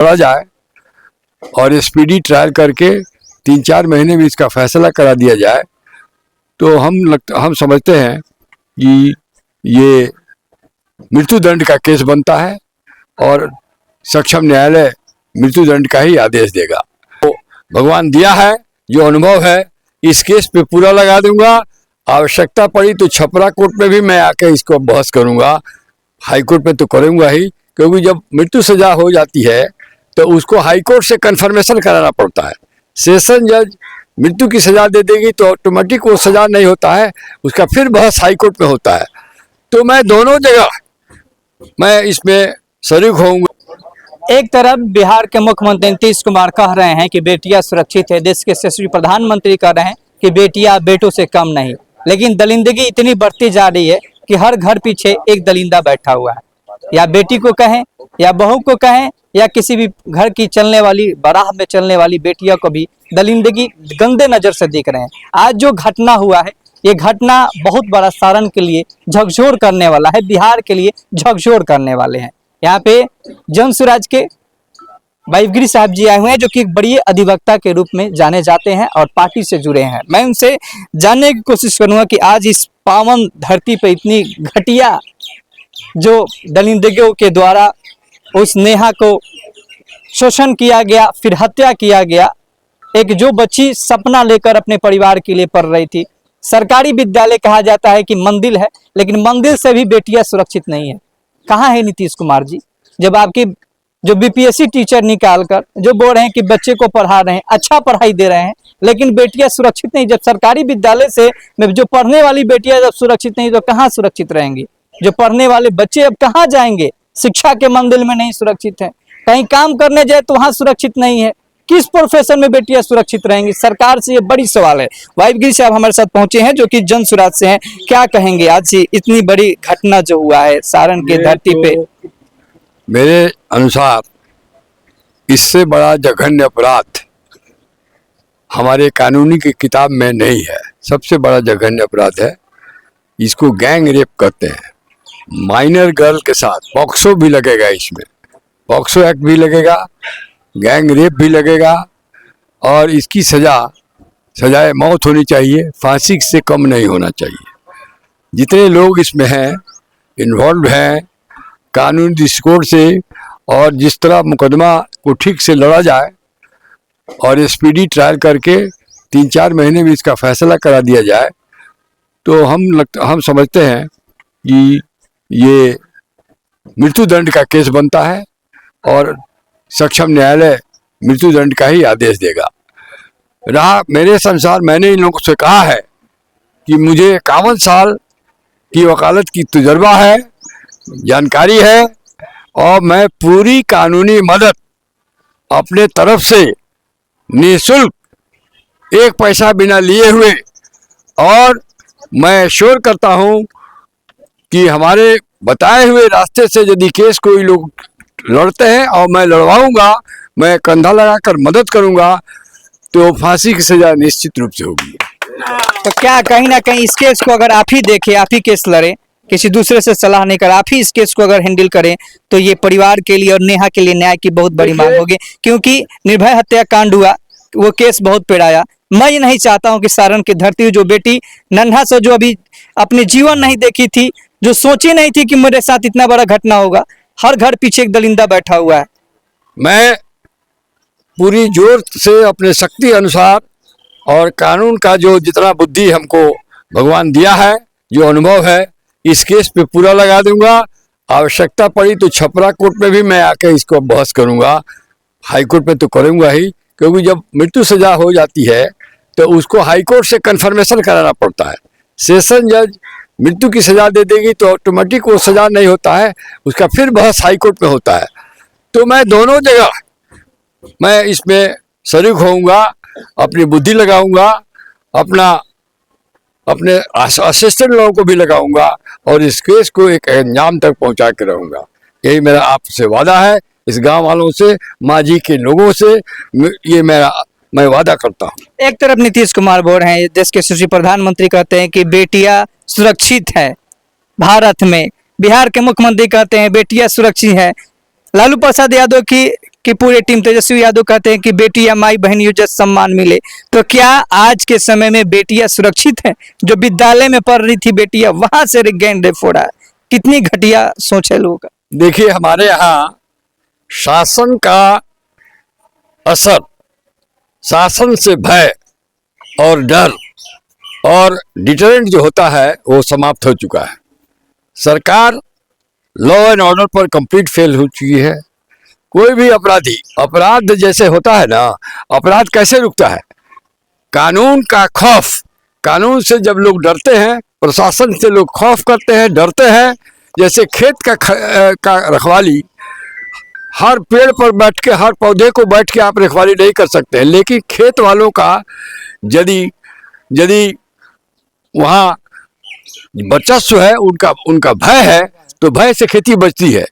लड़ा जाए और स्पीडी ट्रायल करके 3-4 महीने में इसका फैसला करा दिया जाए तो हम समझते हैं कि ये मृत्युदंड का केस बनता है और सक्षम न्यायालय मृत्युदंड का ही आदेश देगा। तो भगवान दिया है, जो अनुभव है इस केस पे पूरा लगा दूंगा। आवश्यकता पड़ी तो छपरा कोर्ट में भी मैं आके इसको बहस करूंगा, हाई कोर्ट में तो करूंगा ही, क्योंकि जब मृत्यु सजा हो जाती है तो उसको हाई कोर्ट से कन्फर्मेशन कराना पड़ता है। सेशन जज मृत्यु की सजा दे देगी तो ऑटोमेटिक वो सजा नहीं होता है, उसका फिर बहस हाई कोर्ट में होता है। तो मैं दोनों जगह मैं इसमें शरीक होऊंगा। एक तरफ बिहार के मुख्यमंत्री नीतीश कुमार कह रहे हैं कि बेटियां सुरक्षित है, देश के यशस्वी प्रधानमंत्री कह रहे हैं कि बेटियां बेटों से कम नहीं, लेकिन दरिंदगी इतनी बढ़ती जा रही है कि हर घर पीछे एक दरिंदा बैठा हुआ है। या बेटी को कहें या बहू को कहें या किसी भी घर की चलने वाली बराह में चलने वाली बेटियों को भी दरिंदगी गंदे नजर से देख रहे हैं। आज जो घटना हुआ है, ये घटना बहुत बड़ा सारण के लिए झकझोर करने वाला है, बिहार के लिए झकझोर करने वाले हैं। यहाँ पे जन स्वराज के वाइफगिरी साहब जी आए हुए हैं, जो कि एक बड़ी अधिवक्ता के रूप में जाने जाते हैं और पार्टी से जुड़े हैं। मैं उनसे जानने की कोशिश करूंगा कि आज इस पावन धरती पे इतनी घटिया जो दरिंदगियों के द्वारा उस नेहा को शोषण किया गया, फिर हत्या किया गया। एक जो बच्ची सपना लेकर अपने परिवार के लिए पढ़ रही थी, सरकारी विद्यालय कहा जाता है कि मंदिर है, लेकिन मंदिर से भी बेटियां सुरक्षित नहीं है। कहाँ है नीतीश कुमार जी, जब आपकी जो बीपीएससी टीचर निकाल कर जो बोल रहे हैं कि बच्चे को पढ़ा रहे हैं, अच्छा पढ़ाई दे रहे हैं, लेकिन बेटियां सुरक्षित नहीं। जब सरकारी विद्यालय से जो पढ़ने वाली बेटियां जब सुरक्षित नहीं तो कहाँ सुरक्षित रहेंगी? जो पढ़ने वाले बच्चे अब कहाँ जाएंगे? शिक्षा के मंदिर में नहीं सुरक्षित है, कहीं काम करने जाए तो वहां सुरक्षित नहीं है। किस प्रोफेशन में बेटियां सुरक्षित रहेंगी? सरकार से ये बड़ी सवाल है। वाइफगिरी साहब हमारे साथ पहुंचे हैं, जो कि जन स्वराज से हैं। क्या कहेंगे आज से इतनी बड़ी घटना जो हुआ है सारण के धरती पे? मेरे अनुसार इससे बड़ा जघन्य अपराध हमारे कानूनी की किताब में नहीं है। सबसे बड़ा जघन्य अपराध है, इसको गैंग रेप कहते हैं। माइनर गर्ल के साथ पॉक्सो भी लगेगा, इसमें पॉक्सो एक्ट भी लगेगा, गैंग रेप भी लगेगा और इसकी सजाए मौत होनी चाहिए, फांसी से कम नहीं होना चाहिए। जितने लोग इसमें हैं, इन्वॉल्व हैं कानूनी दृष्टिकोण से, और जिस तरह मुकदमा को ठीक से लड़ा जाए और स्पीडी ट्रायल करके 3-4 महीने में इसका फैसला करा दिया जाए तो हम समझते हैं कि ये मृत्युदंड का केस बनता है और सक्षम न्यायालय मृत्युदंड का ही आदेश देगा। रहा मेरे संसार, मैंने इन लोगों से कहा है कि मुझे 51 साल की वकालत की तजुर्बा है, जानकारी है, और मैं पूरी कानूनी मदद अपने तरफ से निःशुल्क 1 पैसा बिना लिए हुए, और मैं श्योर करता हूं कि हमारे बताए हुए रास्ते से यदि केस कोई लोग लड़ते हैं और मैं लड़वाऊंगा, मैं कंधा लगाकर मदद करूंगा, तो फांसी की सजा निश्चित रूप से होगी। तो क्या कहीं ना कहीं इस केस को अगर आप ही देखें, आप ही केस लड़े, किसी दूसरे से सलाह नहीं कर, आप ही इस केस को अगर हैंडल करें, तो ये परिवार के लिए और नेहा के लिए न्याय की बहुत बड़ी मांग होगी। क्योंकि निर्भया हत्याकांड हुआ, वो केस बहुत पिड़ाया। मैं ये नहीं चाहता हूं कि सारण की धरती, जो बेटी नन्हा से जो अभी अपने जीवन नहीं देखी थी, जो सोची नहीं थी कि मेरे साथ इतना बड़ा घटना होगा, हर घर पीछे एक दरिंदा बैठा हुआ है। मैं पूरी जोर से अपने शक्ति अनुसार और कानून का जो जितना बुद्धि हमको भगवान दिया है, जो अनुभव है, इस केस पे पूरा लगा दूंगा। आवश्यकता पड़ी तो छपरा कोर्ट में भी मैं आके इसको बहस करूंगा, हाई कोर्ट में तो करूंगा ही, क्योंकि जब मृत्यु सजा हो जाती है तो उसको हाई कोर्ट से कन्फर्मेशन कराना पड़ता है। सेशन जज मृत्यु की सजा दे देगी तो ऑटोमेटिक वो सजा नहीं होता है, उसका फिर बहस हाई कोर्ट में होता है। तो मैं दोनों जगह मैं इसमें शरीक होऊंगा, अपनी बुद्धि लगाऊंगा, अपने असिस्टेंट लोगों को भी लगाऊंगा और इस केस को एक अंजाम तक पहुंचा के रहूंगा। यही मेरा आपसे वादा है, इस गांव वालों से, मांझी के लोगों से, ये मैं वादा करता हूँ। एक तरफ नीतीश कुमार बोल रहे हैं, देश के यशस्वी प्रधानमंत्री कहते हैं कि बेटियां सुरक्षित है भारत में, बिहार के मुख्यमंत्री कहते हैं बेटियां सुरक्षित है, लालू प्रसाद यादव की कि पूरी टीम तेजस्वी यादव कहते हैं कि बेटियां माई बहन इज्जत सम्मान मिले, तो क्या आज के समय में बेटियां सुरक्षित हैं? जो विद्यालय में पढ़ रही थी बेटियां वहां से गैंग रेप हो रहा है, कितनी घटिया सोच है लोगों का। देखिए, हमारे यहाँ शासन का असर, शासन से भय और डर और डिटरेंट जो होता है वो समाप्त हो चुका है। सरकार लॉ एंड ऑर्डर पर कंप्लीट फेल हो चुकी है। कोई भी अपराधी, अपराध जैसे होता है ना, अपराध कैसे रुकता है? कानून का खौफ, कानून से जब लोग डरते हैं, प्रशासन से लोग खौफ करते हैं, डरते हैं। जैसे खेत का रखवाली, हर पेड़ पर बैठ के, हर पौधे को बैठ के आप रखवाली नहीं कर सकते हैं, लेकिन खेत वालों का यदि वहाँ वर्चस्व है, उनका भय है, तो भय से खेती बचती है।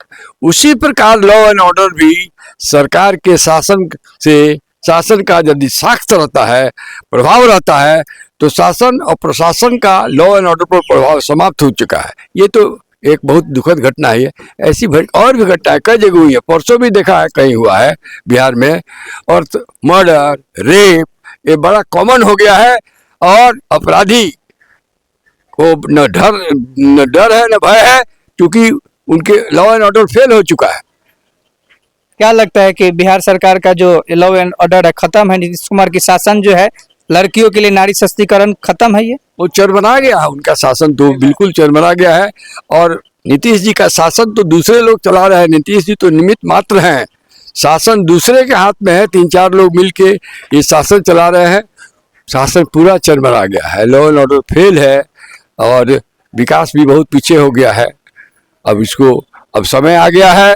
उसी प्रकार लॉ एंड ऑर्डर भी सरकार के शासन का यदि सख्त रहता है, प्रभाव रहता है, तो शासन और प्रशासन का लॉ एंड ऑर्डर पर प्रभाव समाप्त हो चुका है। ये तो एक बहुत दुखद घटना है। ऐसी और भी घटनाएं कई जगह हुई है, परसों भी देखा है कहीं हुआ है बिहार में। और मर्डर, रेप ये बड़ा कॉमन हो गया है, और अपराधी को न डर है न भय है, क्योंकि उनके लॉ एंड ऑर्डर फेल हो चुका है। क्या लगता है कि बिहार सरकार का जो लॉ एंड ऑर्डर है खत्म है? नीतीश कुमार की शासन जो है, लड़कियों के लिए नारी सशक्तिकरण खत्म है? ये वो चरमरा गया है, उनका शासन तो बिल्कुल चरमरा गया है। और नीतीश जी का शासन तो दूसरे लोग चला रहे हैं, नीतीश जी तो निमित्त मात्र हैं। शासन दूसरे के हाथ में है, 3-4 लोग मिलके ये शासन चला रहे हैं। शासन पूरा चरमरा गया है, लॉ एंड ऑर्डर फेल है, और विकास भी बहुत पीछे हो गया है। अब समय आ गया है,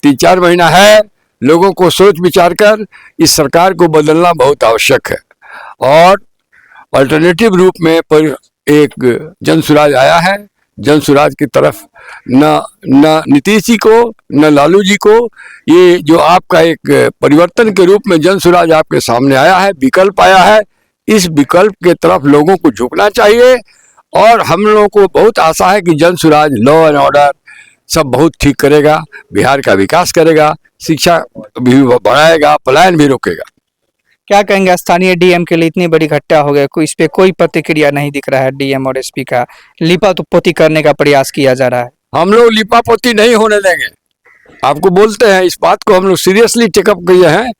3-4 महीना है, लोगों को सोच विचार कर इस सरकार को बदलना बहुत आवश्यक है। और अल्टरनेटिव रूप में पर एक जन सुराज आया है। जन सुराज की तरफ न नीतीश जी को न लालू जी को, ये जो आपका एक परिवर्तन के रूप में जन सुराज आपके सामने आया है, विकल्प आया है, इस विकल्प के तरफ लोगों को झुकना चाहिए। और हम लोगों को बहुत आशा है कि Jan Suraaj, law and order सब बहुत ठीक करेगा, बिहार का विकास करेगा, शिक्षा भी बढ़ाएगा, पलायन भी रोकेगा। क्या कहेंगे, स्थानीय डीएम के लिए इतनी बड़ी घटना हो गई, इस पे कोई प्रतिक्रिया नहीं दिख रहा है? डीएम और एसपी का लिपापोती करने का प्रयास किया जा रहा है। हम लोग लिपापोती नहीं होने देंगे। आपको बोलते हैं, इस बात को हम लोग सीरियसली टेकअप किए हैं।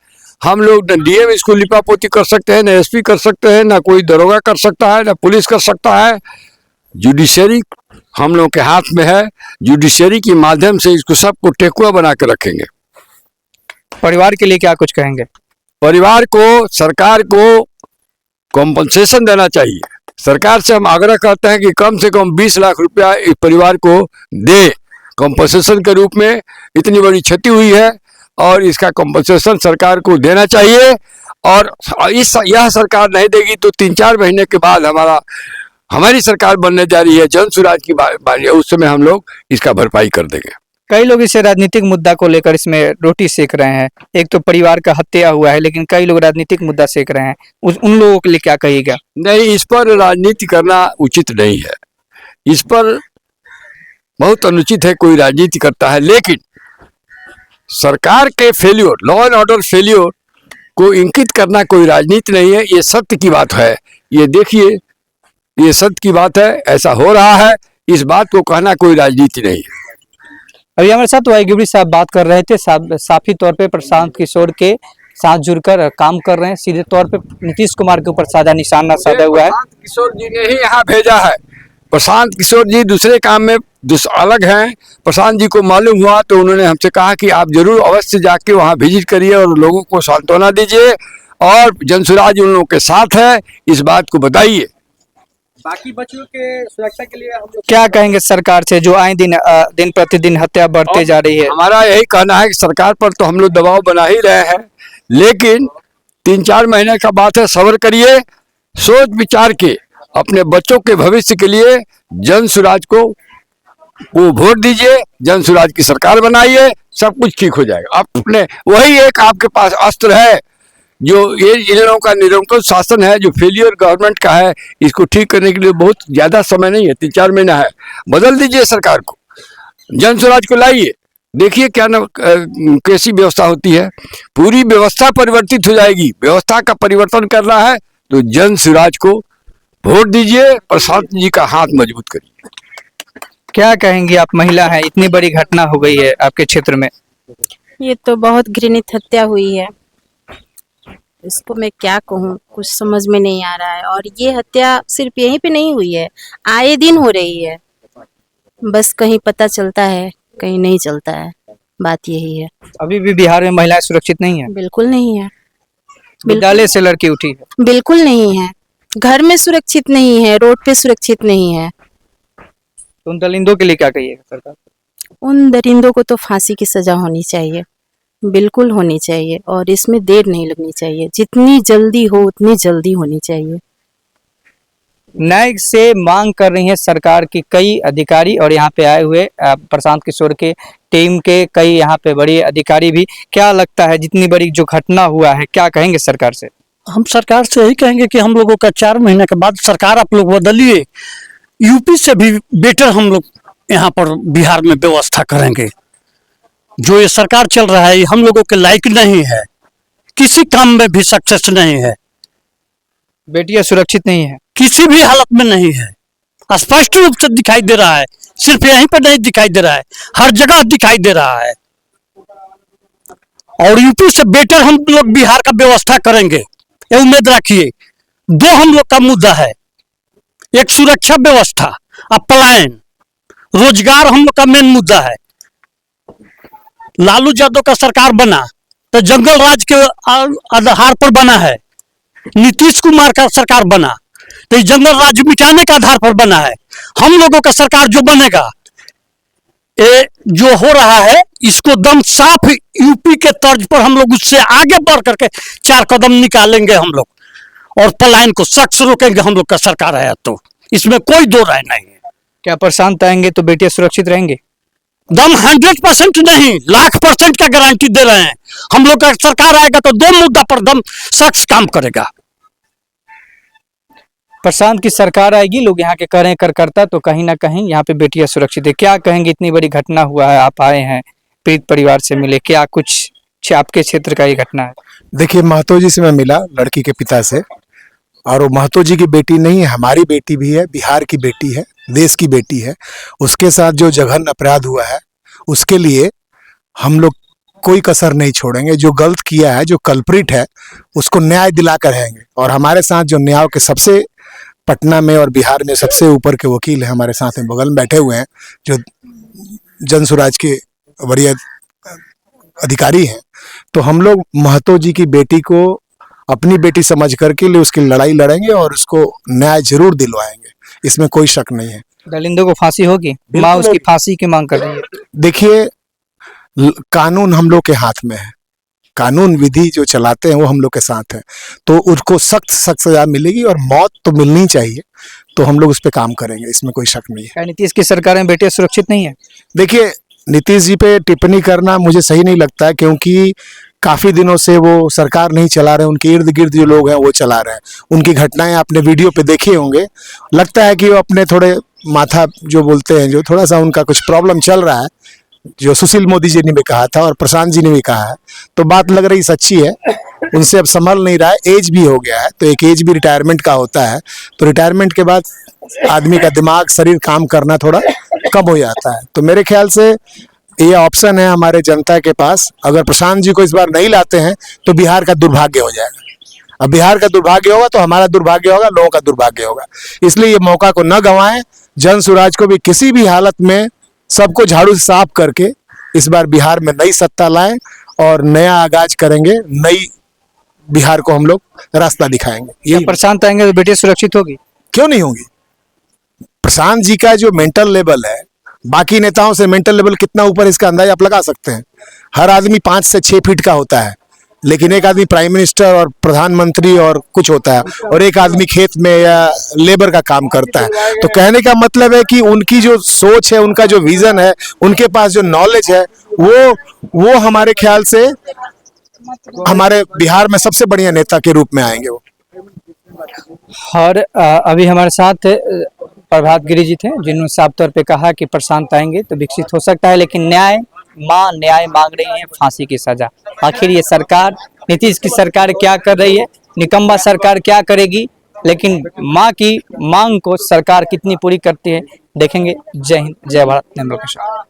हम लोग न डीएम इसको लिपापोती कर सकते हैं, न एसपी कर सकते हैं, न कोई दरोगा कर सकता है, न पुलिस कर सकता है। जुडिशरी हम लोग के हाथ में है। जुडिशरी के माध्यम से इसको सबको टेकुआ बना के रखेंगे। परिवार के लिए क्या कुछ कहेंगे? परिवार को, सरकार को कॉम्पनसेशन देना चाहिए। सरकार से हम आग्रह करते हैं कि कम से कम 20 लाख रुपया इस परिवार को दे कॉम्पनसेशन के रूप में। इतनी बड़ी क्षति हुई है और इसका कॉम्पनसेशन सरकार को देना चाहिए। और यह सरकार नहीं देगी तो 3-4 महीने के बाद हमारी सरकार बनने जा रही है, जन सुराज की बारी है, उस समय हम लोग इसका भरपाई कर देंगे। कई लोग इसे राजनीतिक मुद्दा को लेकर इसमें रोटी सेक रहे हैं। एक तो परिवार का हत्या हुआ है, लेकिन कई लोग राजनीतिक मुद्दा सेक रहे हैं, उन लोगों के लिए क्या कहिएगा? नहीं, इस पर राजनीति करना उचित नहीं है। इस पर बहुत अनुचित है कोई राजनीति करता है। लेकिन सरकार के failure, law and order failure को इंगित करना कोई राजनीति नहीं है। ये सत्य की बात है। ये देखिए, ये सत्य की बात है, ऐसा हो रहा है। इस बात को कहना कोई राजनीति नहीं है। अभी हमारे साथ वाईगिबड़ी साहब बात कर रहे थे। साफी तौर पे प्रशांत किशोर के साथ जुड़कर काम कर रहे हैं। सीधे तौर पे नीतीश कुमार के ऊपर साधा निशाना साधा हुआ है। प्रशांत किशोर जी ने ही यहाँ भेजा है। प्रशांत किशोर जी दूसरे काम में अलग हैं। प्रशांत जी को मालूम हुआ तो उन्होंने हमसे कहा कि आप जरूर अवश्य जाके वहाँ विजिट करिए और लोगों को सांत्वना दीजिए, और जनसुराज उन लोगों के साथ है, इस बात को बताइए। बाकी बच्चों के सुरक्षा के लिए हम लोग क्या कहेंगे सरकार से, जो आए दिन प्रतिदिन हत्या बढ़ते जा रही है? हमारा यही कहना है कि सरकार पर तो हम लोग दबाव बना ही रहे हैं, लेकिन 3-4 महीने का बात है, सब्र करिए, सोच विचार के अपने बच्चों के भविष्य के लिए जन सुराज को वोट दीजिए, जन सुराज की सरकार बनाइए, सब कुछ ठीक हो जाएगा। अपने वही एक आपके पास अस्त्र है, जो ये इन लोगों का निरंकुश शासन है, जो फेलियर गवर्नमेंट का है। इसको ठीक करने के लिए बहुत ज्यादा समय नहीं है, 3-4 महीना है। बदल दीजिए सरकार को, जन सुराज को लाइए, देखिए क्या न कैसी व्यवस्था होती है, पूरी व्यवस्था परिवर्तित हो जाएगी। व्यवस्था का परिवर्तन करना है तो जन स्वराज को वोट दीजिए, प्रशांत जी का हाथ मजबूत करिए। क्या कहेंगी आप, महिला हैं, इतनी बड़ी घटना हो गई है आपके क्षेत्र में। ये तो बहुत घृणित हत्या हुई है। इसको मैं क्या कहूँ, कुछ समझ में नहीं आ रहा है। और ये हत्या सिर्फ यहीं पे नहीं हुई है, आए दिन हो रही है। बस कहीं पता चलता है, कहीं नहीं चलता है। बात यही है। अभी भी बिहार में महिलाएं सुरक्षित नहीं है। बिल्कुल नहीं है, विद्यालय से लड़की उठी है। बिल्कुल नहीं है। घर में सुरक्षित नहीं है, रोड पे सुरक्षित नहीं है। तो उन दलिंदों के लिए क्या कहिएगा सरकार। उन दरिंदों को तो फांसी की सजा होनी चाहिए, बिल्कुल होनी चाहिए। और इसमें देर नहीं लगनी चाहिए, जितनी जल्दी हो उतनी जल्दी होनी चाहिए। न्याय से मांग कर रही है सरकार की कई अधिकारी और यहाँ पे आए हुए प्रशांत किशोर के टीम के कई यहाँ पे बड़े अधिकारी भी। क्या लगता है, जितनी बड़ी जो घटना हुआ है, क्या कहेंगे सरकार से। हम सरकार से यही कहेंगे कि हम लोगों का 4 महीने के बाद सरकार आप लोग बदलिए, यूपी से भी बेटर हम लोग यहाँ पर बिहार में व्यवस्था करेंगे। जो ये सरकार चल रहा है ये हम लोगों के लायक नहीं है, किसी काम में भी सक्सेस नहीं है, बेटियां सुरक्षित नहीं है। किसी भी हालत में नहीं है। स्पष्ट रूप से दिखाई दे रहा है, सिर्फ यहीं पर नहीं दिखाई दे रहा है, हर जगह दिखाई दे रहा है। और यूपी से बेटर हम लोग बिहार का व्यवस्था करेंगे, ये उम्मीद रखिए। 2 हम लोग का मुद्दा है, एक सुरक्षा व्यवस्था, अब पलायन, रोजगार हम लोग का मेन मुद्दा है। लालू यादव का सरकार बना तो जंगल राज के आधार पर बना है। नीतीश कुमार का सरकार बना तो जंगल राज मिटाने के आधार पर बना है। हम लोगों का सरकार जो बनेगा, ये जो हो रहा है इसको दम साफ यूपी के तर्ज पर हम लोग उससे आगे बढ़ करके 4 कदम निकालेंगे हम लोग, और पलायन को सख्त रोकेंगे। हम लोग का सरकार है तो इसमें कोई दो राय नहीं है। क्या प्रशांत आएंगे तो बेटियां सुरक्षित रहेंगे। दम 100% नहीं, 1,00,000% का गारंटी दे रहे हैं। हम लोग का सरकार आएगा तो 2 मुद्दा पर दम सख्त काम करेगा। प्रशांत की सरकार आएगी, लोग यहाँ के करें करता तो कहीं ना कहीं यहाँ पे बेटियां सुरक्षित है। क्या कहेंगे, इतनी बड़ी घटना हुआ है, आप आए हैं, पीड़ित परिवार से मिले, क्या कुछ आपके क्षेत्र का ये घटना है। देखिए, महतो जी से मैं मिला, लड़की के पिता से, और वो महतो जी की बेटी नहीं है, हमारी बेटी भी है, बिहार की बेटी है, देश की बेटी है। उसके साथ जो जघन्य अपराध हुआ है उसके लिए हम लोग कोई कसर नहीं छोड़ेंगे। जो गलत किया है, जो कल्प्रिट है, उसको न्याय दिला कर रहेंगे। और हमारे साथ जो न्याय के सबसे पटना में और बिहार में सबसे ऊपर के वकील हैं, हमारे साथ में बगल में बैठे हुए हैं, जो जन स्वराज के वरीय अधिकारी हैं। तो हम लोग महतो जी की बेटी को अपनी बेटी समझ करके लिए उसकी लड़ाई लड़ेंगे और उसको न्याय जरूर दिलवाएंगे, इसमें कोई शक नहीं है। दलिंदों को फांसी होगी, माँ उसकी फांसी की मांग कर रही है। देखिए, कानून हम लोग के हाथ में है, कानून विधि जो चलाते हैं वो हम लोग के साथ है, तो उसको सख्त सख्त सजा मिलेगी और मौत तो मिलनी चाहिए। तो हम लोग उस पर काम करेंगे, इसमें कोई शक नहीं है। क्या नीतीश की सरकार में बेटियां सुरक्षित नहीं है। देखिए, नीतीश जी पे टिप्पणी करना मुझे सही नहीं लगता है, क्योंकि काफी दिनों से वो सरकार नहीं चला रहे, उनके इर्द गिर्द जो लोग हैं वो चला रहे हैं। उनकी घटनाएं आपने वीडियो पे देखे होंगे, लगता है कि वो अपने थोड़े माथा जो बोलते हैं, जो थोड़ा सा उनका कुछ प्रॉब्लम चल रहा है, जो सुशील मोदी जी ने भी कहा था और प्रशांत जी ने भी कहा है, तो बात लग रही सच्ची है। उनसे अब संभल नहीं रहा है, एज भी हो गया है, तो एक एज भी रिटायरमेंट का होता है। तो रिटायरमेंट के बाद आदमी का दिमाग, शरीर काम करना थोड़ा कम हो जाता है। तो मेरे ख्याल से ये ऑप्शन है हमारे जनता के पास। अगर प्रशांत जी को इस बार नहीं लाते हैं तो बिहार का दुर्भाग्य हो जाएगा। अब बिहार का दुर्भाग्य होगा तो हमारा दुर्भाग्य होगा, लोगों का दुर्भाग्य होगा। इसलिए ये मौका को न गंवाएं। जन स्वराज को भी किसी भी हालत में सबको झाड़ू से साफ करके इस बार बिहार में नई सत्ता लाएं और नया आगाज करेंगे। नई बिहार को हम लोग रास्ता दिखाएंगे। ये प्रशांत आएंगे तो बेटियां सुरक्षित होगी। क्यों नहीं होगी। प्रशांत जी का जो मेंटल लेवल है, बाकी नेताओं से मेंटल लेवल कितना ऊपर, इसका अंदाजा आप लगा सकते हैं। हर आदमी 5 से 6 फीट का होता है, लेकिन एक आदमी प्राइम मिनिस्टर और प्रधानमंत्री और कुछ होता है, और एक आदमी खेत में या लेबर का काम करता है। तो कहने का मतलब है कि उनकी जो सोच है, उनका जो विजन है, उनके पास जो नॉलेज है, वो हमारे ख्याल से हमारे बिहार में सबसे बढ़िया नेता के रूप में आएंगे वो। और अभी हमारे साथ प्रभात गिरी जी थे, जिन्होंने साफ तौर पे कहा कि प्रशांत आएंगे तो विकसित हो सकता है, लेकिन न्याय मां न्याय मांग रही हैं, फांसी की सजा। आखिर ये सरकार, नीतीश की सरकार क्या कर रही है, निकम्मा सरकार क्या करेगी, लेकिन मां की मांग को सरकार कितनी पूरी करती है, देखेंगे। जय हिंद, जय भारत। नंदो किशोर।